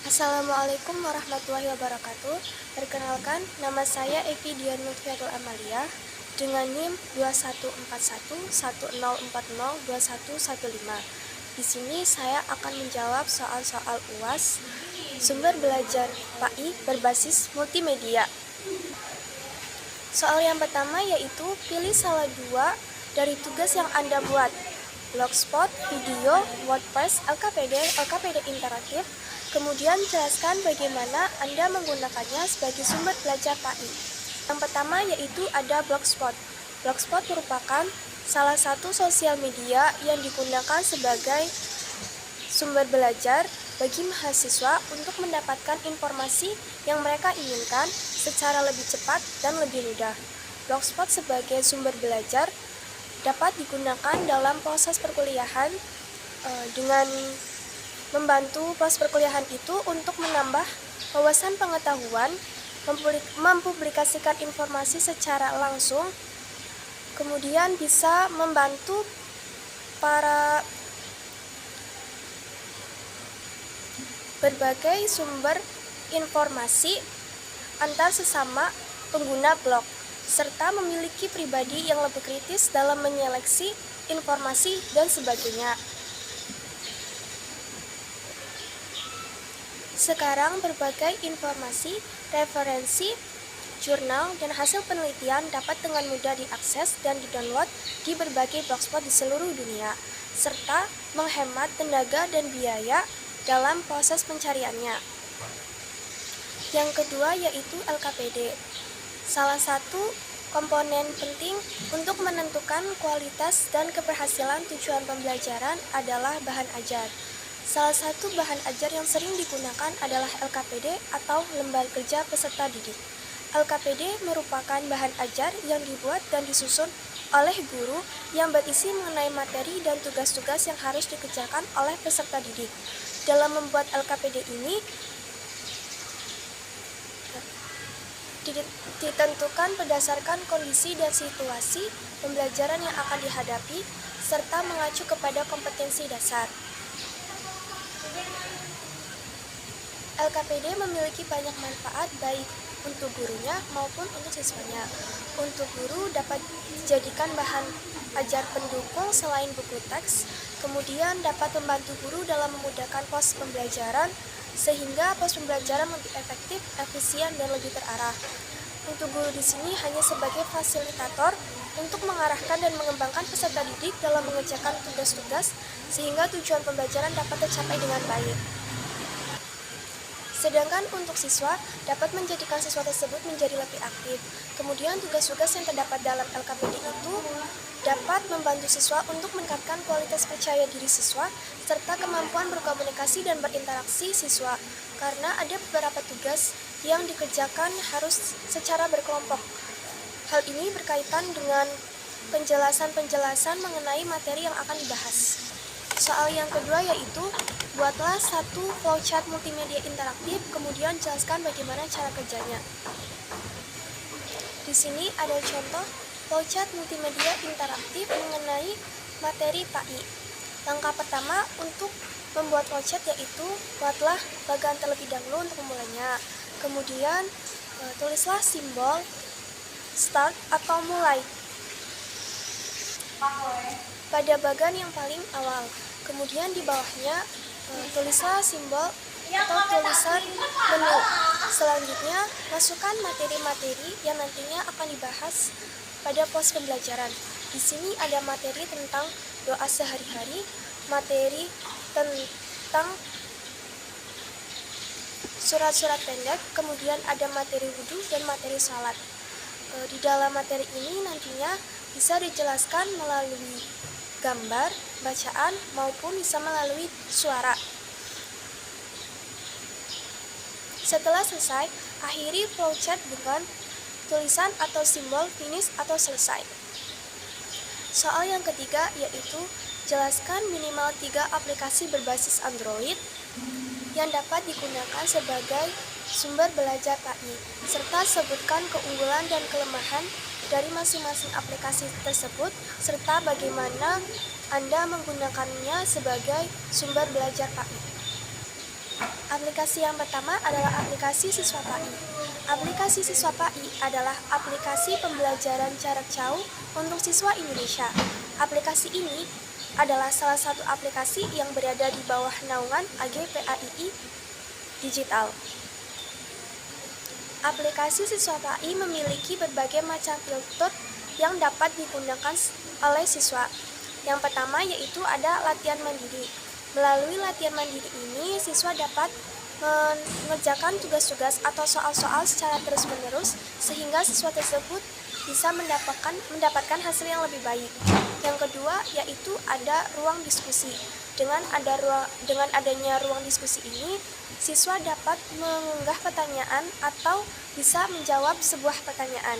Assalamualaikum warahmatullahi wabarakatuh. Perkenalkan, nama saya Evi Dian Lutfiatul Amalia dengan NIM 214110402115. Di sini saya akan menjawab soal-soal UAS sumber belajar PAI berbasis multimedia. Soal yang pertama yaitu pilih salah dua dari tugas yang Anda buat. Blogspot, video, WordPress, LKPD interaktif. Kemudian jelaskan bagaimana Anda menggunakannya sebagai sumber belajar PAI. Yang pertama yaitu ada Blogspot. Blogspot merupakan salah satu sosial media yang digunakan sebagai sumber belajar bagi mahasiswa untuk mendapatkan informasi yang mereka inginkan secara lebih cepat dan lebih mudah. Blogspot sebagai sumber belajar dapat digunakan dalam proses perkuliahan dengan membantu proses perkuliahan itu untuk menambah wawasan pengetahuan, mempublikasikan informasi secara langsung, kemudian bisa membantu para berbagai sumber informasi antar sesama pengguna blog, serta memiliki pribadi yang lebih kritis dalam menyeleksi informasi dan sebagainya. Sekarang berbagai informasi, referensi, jurnal, dan hasil penelitian dapat dengan mudah diakses dan didownload di berbagai blogspot di seluruh dunia, serta menghemat tenaga dan biaya dalam proses pencariannya. Yang kedua yaitu LKPD. Salah satu komponen penting untuk menentukan kualitas dan keberhasilan tujuan pembelajaran adalah bahan ajar. Salah satu bahan ajar yang sering digunakan adalah LKPD atau Lembar Kerja Peserta Didik. LKPD merupakan bahan ajar yang dibuat dan disusun oleh guru yang berisi mengenai materi dan tugas-tugas yang harus dikerjakan oleh peserta didik. Dalam membuat LKPD ini, ditentukan berdasarkan kondisi dan situasi pembelajaran yang akan dihadapi, serta mengacu kepada kompetensi dasar. LKPD memiliki banyak manfaat baik untuk gurunya maupun untuk siswanya. Untuk guru dapat dijadikan bahan ajar pendukung selain buku teks, kemudian dapat membantu guru dalam memudahkan proses pembelajaran sehingga proses pembelajaran lebih efektif, efisien, dan lebih terarah. Untuk guru di sini hanya sebagai fasilitator untuk mengarahkan dan mengembangkan peserta didik dalam mengerjakan tugas-tugas sehingga tujuan pembelajaran dapat tercapai dengan baik. Sedangkan untuk siswa dapat menjadikan siswa tersebut menjadi lebih aktif. Kemudian tugas-tugas yang terdapat dalam LKPD itu dapat membantu siswa untuk meningkatkan kualitas percaya diri siswa serta kemampuan berkomunikasi dan berinteraksi siswa. Karena ada beberapa tugas yang dikerjakan harus secara berkelompok. Hal ini berkaitan dengan penjelasan-penjelasan mengenai materi yang akan dibahas. Soal yang kedua yaitu buatlah satu flowchart multimedia interaktif, kemudian jelaskan bagaimana cara kerjanya. Di sini ada contoh flowchart multimedia interaktif mengenai materi PAI. Langkah pertama untuk membuat flowchart yaitu buatlah bagan terlebih dahulu untuk memulainya. Kemudian tulislah simbol start atau mulai pada bagan yang paling awal. Kemudian di bawahnya tulislah simbol atau tulisan menu. Selanjutnya masukkan materi-materi yang nantinya akan dibahas pada pos pembelajaran. Di sini ada materi tentang doa sehari-hari, materi tentang surat-surat pendek, kemudian ada materi wudhu dan materi salat. Di dalam materi ini nantinya bisa dijelaskan melalui gambar, bacaan, maupun bisa melalui suara. Setelah selesai, akhiri flowchart dengan tulisan atau simbol finish atau selesai. Soal yang ketiga yaitu jelaskan minimal 3 aplikasi berbasis Android yang dapat digunakan sebagai sumber belajar PAI, serta sebutkan keunggulan dan kelemahan dari masing-masing aplikasi tersebut, serta bagaimana Anda menggunakannya sebagai sumber belajar PAI. Aplikasi yang pertama adalah aplikasi Siswapai. Aplikasi Siswapai adalah aplikasi pembelajaran jarak jauh untuk siswa Indonesia. Aplikasi ini adalah salah satu aplikasi yang berada di bawah naungan AGPAII Digital. Aplikasi Siswapai memiliki berbagai macam fitur yang dapat digunakan oleh siswa. Yang pertama yaitu ada latihan mandiri. Melalui latihan mandiri ini, siswa dapat mengerjakan tugas-tugas atau soal-soal secara terus-menerus sehingga siswa tersebut bisa mendapatkan hasil yang lebih baik. Yang kedua yaitu ada ruang diskusi. Dengan adanya ruang diskusi ini, siswa dapat mengunggah pertanyaan atau bisa menjawab sebuah pertanyaan.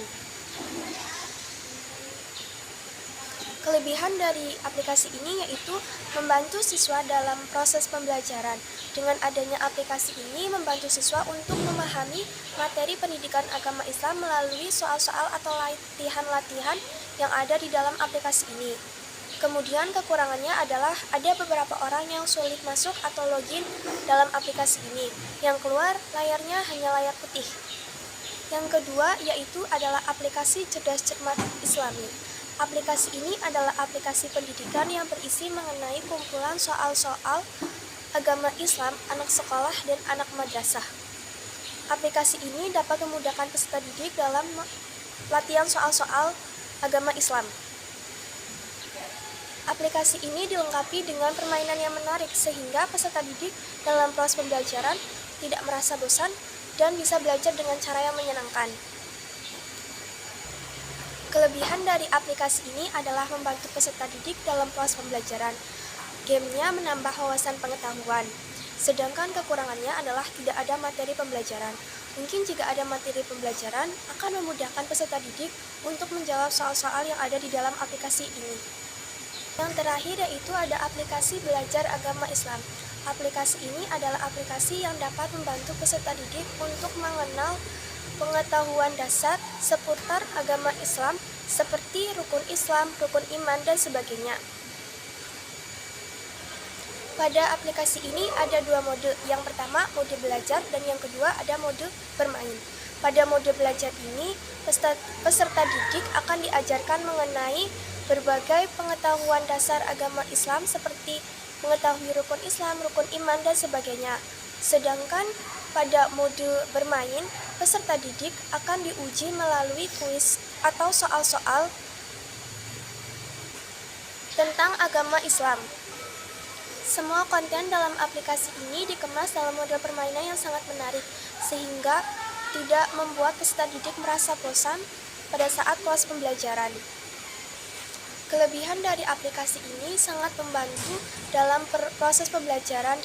Kelebihan dari aplikasi ini yaitu membantu siswa dalam proses pembelajaran. Dengan adanya aplikasi ini membantu siswa untuk memahami materi pendidikan agama Islam melalui soal-soal atau latihan-latihan yang ada di dalam aplikasi ini. Kemudian kekurangannya adalah ada beberapa orang yang sulit masuk atau login dalam aplikasi ini. Yang keluar layarnya hanya layar putih. Yang kedua yaitu adalah aplikasi Cerdas Cermat Islami. Aplikasi ini adalah aplikasi pendidikan yang berisi mengenai kumpulan soal-soal agama Islam, anak sekolah, dan anak madrasah. Aplikasi ini dapat memudahkan peserta didik dalam latihan soal-soal agama Islam. Aplikasi ini dilengkapi dengan permainan yang menarik sehingga peserta didik dalam proses pembelajaran tidak merasa bosan dan bisa belajar dengan cara yang menyenangkan. Kelebihan dari aplikasi ini adalah membantu peserta didik dalam proses pembelajaran. Gamenya menambah wawasan pengetahuan, sedangkan kekurangannya adalah tidak ada materi pembelajaran. Mungkin jika ada materi pembelajaran, akan memudahkan peserta didik untuk menjawab soal-soal yang ada di dalam aplikasi ini. Yang terakhir yaitu ada aplikasi Belajar Agama Islam. Aplikasi ini adalah aplikasi yang dapat membantu peserta didik untuk mengenal pengetahuan dasar seputar agama Islam seperti rukun Islam, rukun iman, dan sebagainya. Pada aplikasi ini ada dua mode. Yang pertama mode belajar dan yang kedua ada mode bermain. Pada mode belajar ini peserta didik akan diajarkan mengenai berbagai pengetahuan dasar agama Islam seperti mengetahui rukun Islam, rukun iman, dan sebagainya. Sedangkan pada mode bermain, peserta didik akan diuji melalui kuis atau soal-soal tentang agama Islam. Semua konten dalam aplikasi ini dikemas dalam model permainan yang sangat menarik, sehingga tidak membuat peserta didik merasa bosan pada saat proses pembelajaran. Kelebihan dari aplikasi ini sangat membantu dalam proses pembelajaran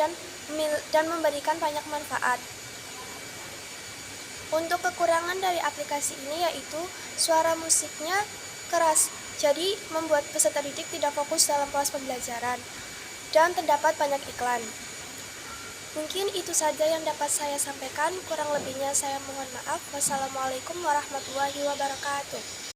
dan memberikan banyak manfaat. Untuk kekurangan dari aplikasi ini yaitu suara musiknya keras, jadi membuat peserta didik tidak fokus dalam proses pembelajaran, dan terdapat banyak iklan. Mungkin itu saja yang dapat saya sampaikan, kurang lebihnya saya mohon maaf. Wassalamualaikum warahmatullahi wabarakatuh.